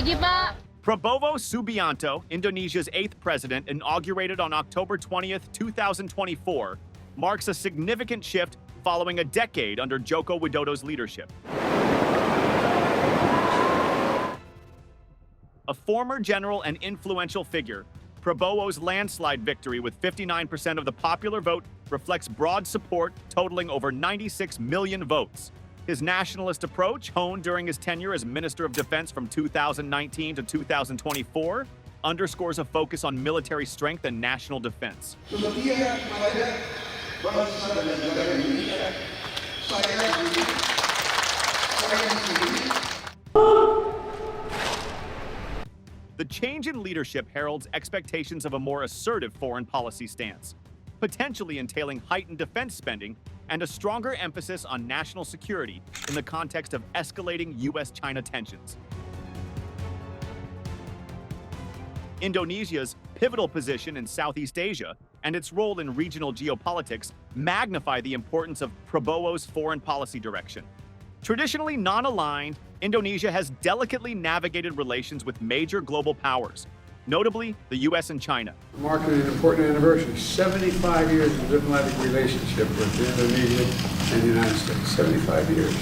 Pagi, Pak. Prabowo Subianto, Indonesia's 8th president, inaugurated on October 20th, 2024, marks a significant shift following a decade under Joko Widodo's leadership. A former general and influential figure, Prabowo's landslide victory with 59% of the popular vote reflects broad support totaling over 96 million votes. His nationalist approach, honed during his tenure as Minister of Defense from 2019 to 2024, underscores a focus on military strength and national defense. Setia kepada bangsa dan negara Indonesia, saya sendiri. The change in leadership heralds expectations of a more assertive foreign policy stance, potentially entailing heightened defense spending and a stronger emphasis on national security in the context of escalating U.S.-China tensions. Indonesia's pivotal position in Southeast Asia and its role in regional geopolitics magnify the importance of Prabowo's foreign policy direction. Traditionally non-aligned, Indonesia has delicately navigated relations with major global powers, notably the U.S. and China. Marking an important anniversary, 75 years of diplomatic relationship with Indonesia and the United States, 75 years.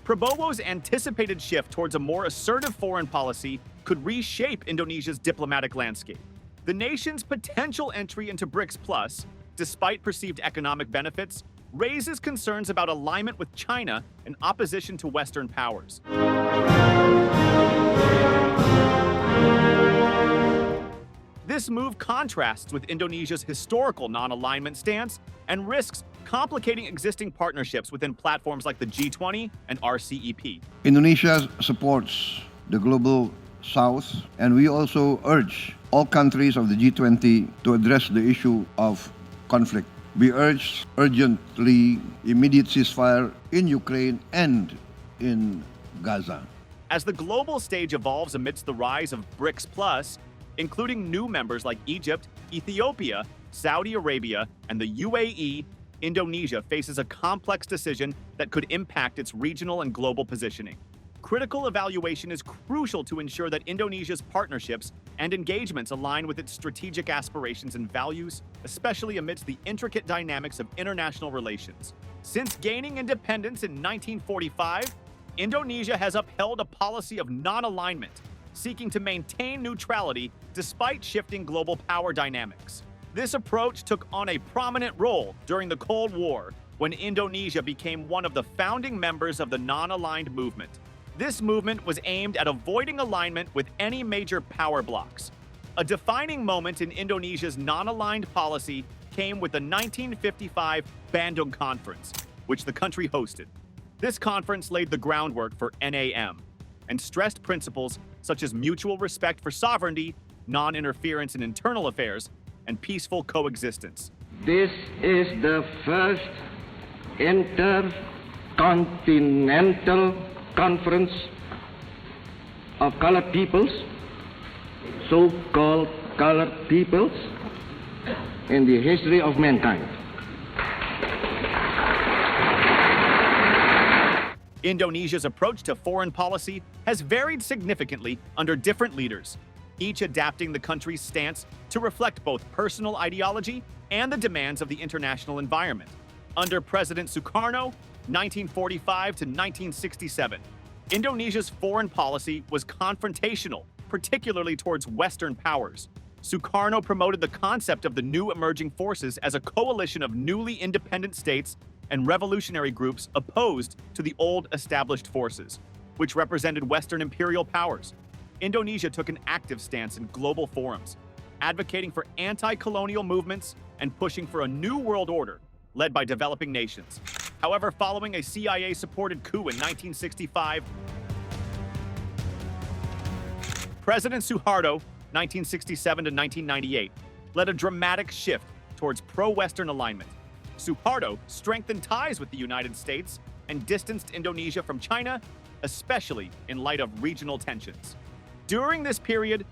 Prabowo's anticipated shift towards a more assertive foreign policy could reshape Indonesia's diplomatic landscape. The nation's potential entry into BRICS Plus, despite perceived economic benefits, raises concerns about alignment with China and opposition to Western powers. This move contrasts with Indonesia's historical non-alignment stance and risks complicating existing partnerships within platforms like the G20 and RCEP. Indonesia supports the global South, and we also urge all countries of the G20 to address the issue of conflict. We urge urgently immediate ceasefire in Ukraine and in Gaza. As the global stage evolves amidst the rise of BRICS Plus, including new members like Egypt, Ethiopia, Saudi Arabia, and the UAE, Indonesia faces a complex decision that could impact its regional and global positioning. Critical evaluation is crucial to ensure that Indonesia's partnerships and engagements align with its strategic aspirations and values, especially amidst the intricate dynamics of international relations. Since gaining independence in 1945, Indonesia has upheld a policy of non-alignment, seeking to maintain neutrality despite shifting global power dynamics. This approach took on a prominent role during the Cold War, when Indonesia became one of the founding members of the non-aligned movement. This movement was aimed at avoiding alignment with any major power blocs. A defining moment in Indonesia's non-aligned policy came with the 1955 Bandung Conference, which the country hosted. This conference laid the groundwork for NAM and stressed principles such as mutual respect for sovereignty, non-interference in internal affairs, and peaceful coexistence. This is the first intercontinental conference of colored peoples, so-called colored peoples, in the history of mankind. Indonesia's approach to foreign policy has varied significantly under different leaders, each adapting the country's stance to reflect both personal ideology and the demands of the international environment. Under President Sukarno, 1945 to 1967, Indonesia's foreign policy was confrontational, particularly towards Western powers. Sukarno promoted the concept of the new emerging forces as a coalition of newly independent states and revolutionary groups opposed to the old established forces, which represented Western imperial powers. Indonesia took an active stance in global forums, advocating for anti-colonial movements and pushing for a new world order led by developing nations. However, following a CIA-supported coup in 1965, President Suharto, 1967 to 1998, led a dramatic shift towards pro-Western alignment. Suharto strengthened ties with the United States and distanced Indonesia from China, especially in light of regional tensions. During this period,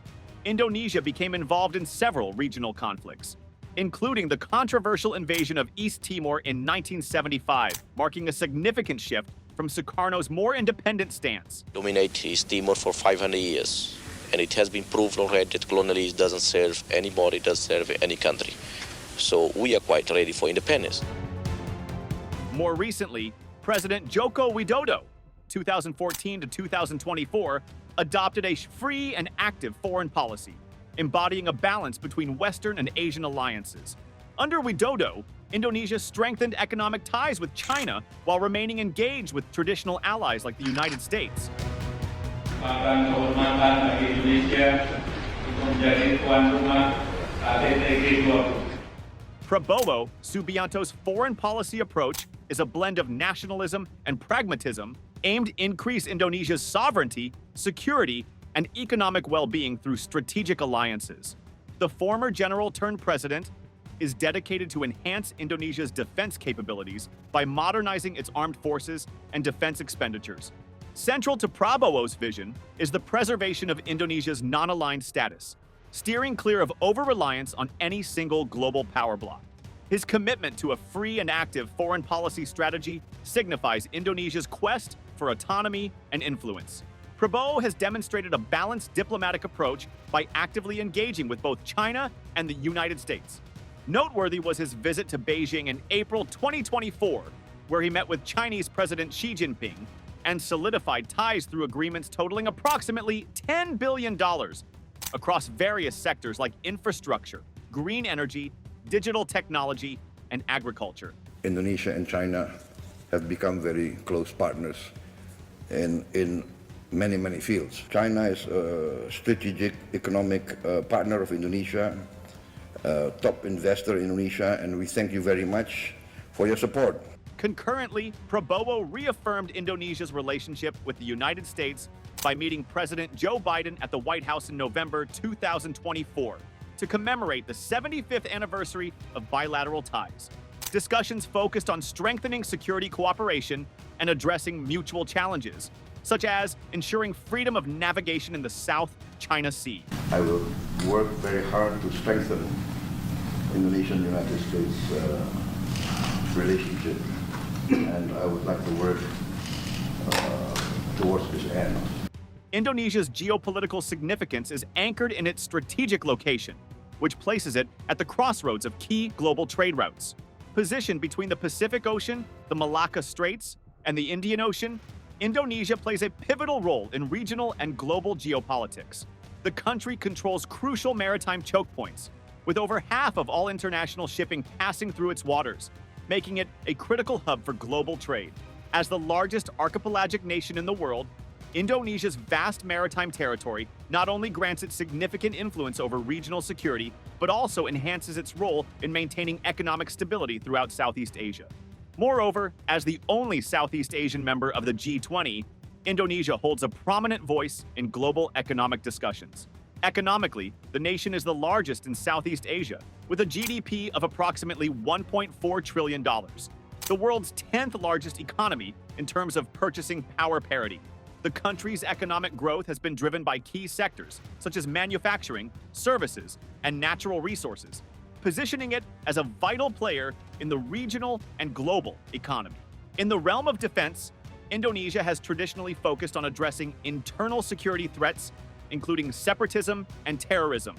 Indonesia became involved in several regional conflicts, including the controversial invasion of East Timor in 1975, marking a significant shift from Sukarno's more independent stance. Dominate East Timor for 500 years, and it has been proved already that colonialism doesn't serve anybody, doesn't serve any country. So we are quite ready for independence. More recently, President Joko Widodo, 2014 to 2024, adopted a free and active foreign policy, embodying a balance between Western and Asian alliances. Under Widodo, Indonesia strengthened economic ties with China while remaining engaged with traditional allies like the United States. Akan kehormatan bagi Indonesia untuk menjadi tuan rumah KTT G20. Prabowo, Subianto's foreign policy approach is a blend of nationalism and pragmatism aimed to increase Indonesia's sovereignty, security, and economic well-being through strategic alliances. The former general-turned-president is dedicated to enhance Indonesia's defense capabilities by modernizing its armed forces and defense expenditures. Central to Prabowo's vision is the preservation of Indonesia's non-aligned status, steering clear of over-reliance on any single global power bloc. His commitment to a free and active foreign policy strategy signifies Indonesia's quest for autonomy and influence. Prabowo has demonstrated a balanced diplomatic approach by actively engaging with both China and the United States. Noteworthy was his visit to Beijing in April 2024, where he met with Chinese President Xi Jinping and solidified ties through agreements totaling approximately $10 billion across various sectors like infrastructure, green energy, digital technology, and agriculture. Indonesia and China have become very close partners in many fields. China is a strategic economic partner of Indonesia, top investor in Indonesia, and we thank you very much for your support. Concurrently, Prabowo reaffirmed Indonesia's relationship with the United States by meeting President Joe Biden at the White House in November 2024 to commemorate the 75th anniversary of bilateral ties. Discussions focused on strengthening security cooperation and addressing mutual challenges, such as ensuring freedom of navigation in the South China Sea. I will work very hard to strengthen Indonesian-United States relationship, and I would like to work towards this end. Indonesia's geopolitical significance is anchored in its strategic location, which places it at the crossroads of key global trade routes. Positioned between the Pacific Ocean, the Malacca Straits, and the Indian Ocean, Indonesia plays a pivotal role in regional and global geopolitics. The country controls crucial maritime choke points, with over half of all international shipping passing through its waters, making it a critical hub for global trade. As the largest archipelagic nation in the world, Indonesia's vast maritime territory not only grants it significant influence over regional security, but also enhances its role in maintaining economic stability throughout Southeast Asia. Moreover, as the only Southeast Asian member of the G20, Indonesia holds a prominent voice in global economic discussions. Economically, the nation is the largest in Southeast Asia, with a GDP of approximately $1.4 trillion, the world's 10th largest economy in terms of purchasing power parity. The country's economic growth has been driven by key sectors such as manufacturing, services, and natural resources, positioning it as a vital player in the regional and global economy. In the realm of defense, Indonesia has traditionally focused on addressing internal security threats, including separatism and terrorism.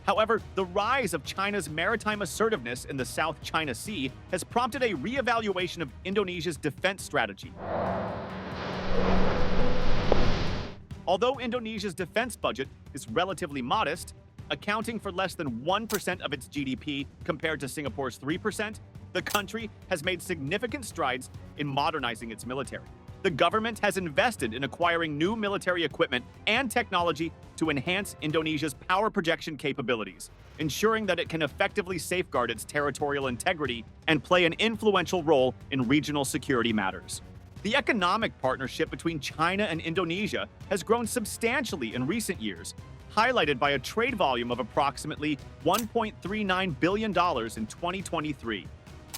However, the rise of China's maritime assertiveness in the South China Sea has prompted a re-evaluation of Indonesia's defense strategy. Although Indonesia's defense budget is relatively modest, accounting for less than 1% of its GDP compared to Singapore's 3%, the country has made significant strides in modernizing its military. The government has invested in acquiring new military equipment and technology to enhance Indonesia's power projection capabilities, ensuring that it can effectively safeguard its territorial integrity and play an influential role in regional security matters. The economic partnership between China and Indonesia has grown substantially in recent years, highlighted by a trade volume of approximately $1.39 billion in 2023.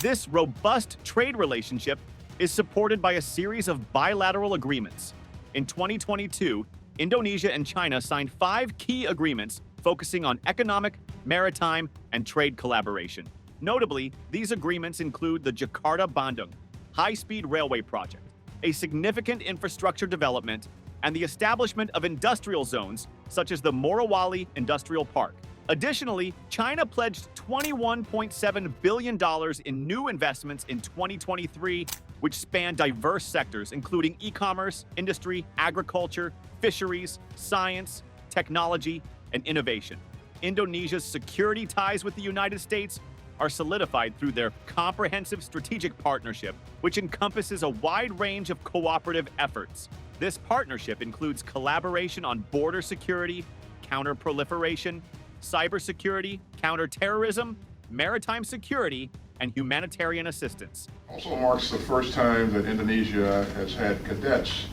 This robust trade relationship is supported by a series of bilateral agreements. In 2022, Indonesia and China signed 5 key agreements focusing on economic, maritime, and trade collaboration. Notably, these agreements include the Jakarta Bandung, high-speed railway project, a significant infrastructure development, and the establishment of industrial zones such as the Morowali Industrial Park. Additionally, China pledged $21.7 billion in new investments in 2023, which span diverse sectors including e-commerce, industry, agriculture, fisheries, science, technology, and innovation. Indonesia's security ties with the United States are solidified through their comprehensive strategic partnership, which encompasses a wide range of cooperative efforts. This partnership includes collaboration on border security, counter-proliferation, cybersecurity, counterterrorism, maritime security, and humanitarian assistance. Also marks the first time that Indonesia has had cadets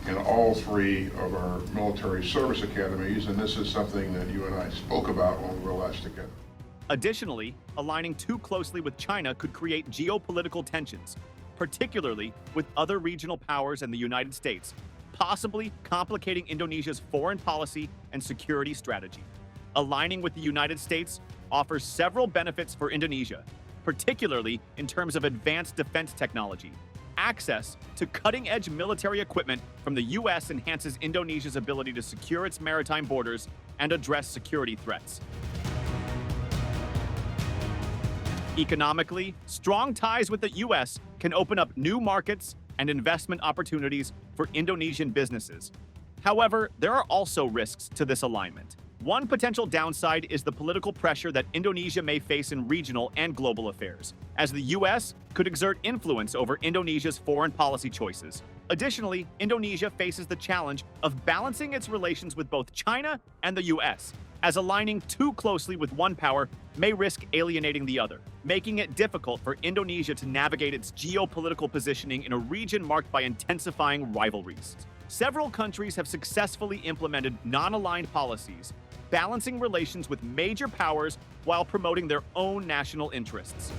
in all three of our military service academies, and this is something that you and I spoke about when we were last together. Additionally, aligning too closely with China could create geopolitical tensions, particularly with other regional powers and the United States, possibly complicating Indonesia's foreign policy and security strategy. Aligning with the United States offers several benefits for Indonesia, particularly in terms of advanced defense technology. Access to cutting-edge military equipment from the U.S. enhances Indonesia's ability to secure its maritime borders and address security threats. Economically, strong ties with the U.S. can open up new markets and investment opportunities for Indonesian businesses. However, there are also risks to this alignment. One potential downside is the political pressure that Indonesia may face in regional and global affairs, as the U.S. could exert influence over Indonesia's foreign policy choices. Additionally, Indonesia faces the challenge of balancing its relations with both China and the U.S., as aligning too closely with one power may risk alienating the other, making it difficult for Indonesia to navigate its geopolitical positioning in a region marked by intensifying rivalries. Several countries have successfully implemented non-aligned policies, balancing relations with major powers while promoting their own national interests.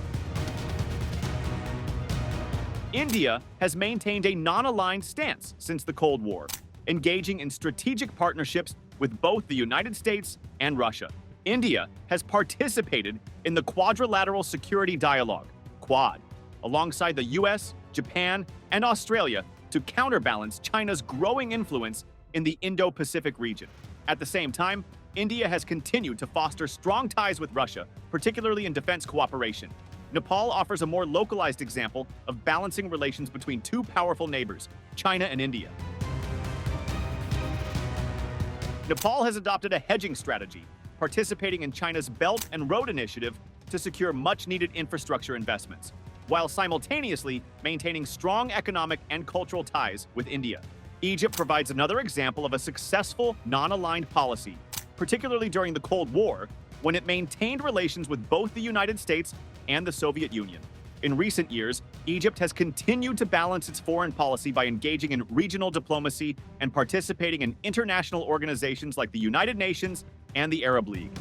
India has maintained a non-aligned stance since the Cold War, engaging in strategic partnerships with both the United States and Russia. India has participated in the Quadrilateral Security Dialogue, Quad, alongside the US, Japan, and Australia to counterbalance China's growing influence in the Indo-Pacific region. At the same time, India has continued to foster strong ties with Russia, particularly in defense cooperation. Nepal offers a more localized example of balancing relations between two powerful neighbors, China and India. Nepal has adopted a hedging strategy, participating in China's Belt and Road Initiative to secure much-needed infrastructure investments, while simultaneously maintaining strong economic and cultural ties with India. Egypt provides another example of a successful, non-aligned policy, particularly during the Cold War, when it maintained relations with both the United States and the Soviet Union. In recent years, Egypt has continued to balance its foreign policy by engaging in regional diplomacy and participating in international organizations like the United Nations and the Arab League.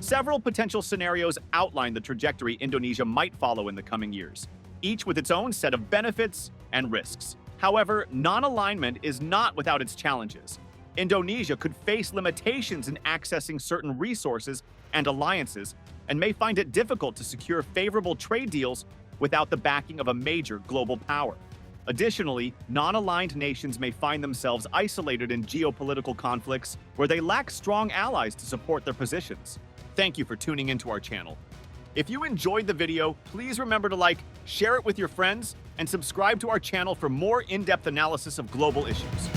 Several potential scenarios outline the trajectory Indonesia might follow in the coming years, each with its own set of benefits and risks. However, non-alignment is not without its challenges. Indonesia could face limitations in accessing certain resources and alliances, and may find it difficult to secure favorable trade deals without the backing of a major global power. Additionally, non-aligned nations may find themselves isolated in geopolitical conflicts where they lack strong allies to support their positions. Thank you for tuning into our channel. If you enjoyed the video, please remember to like, share it with your friends, and subscribe to our channel for more in-depth analysis of global issues.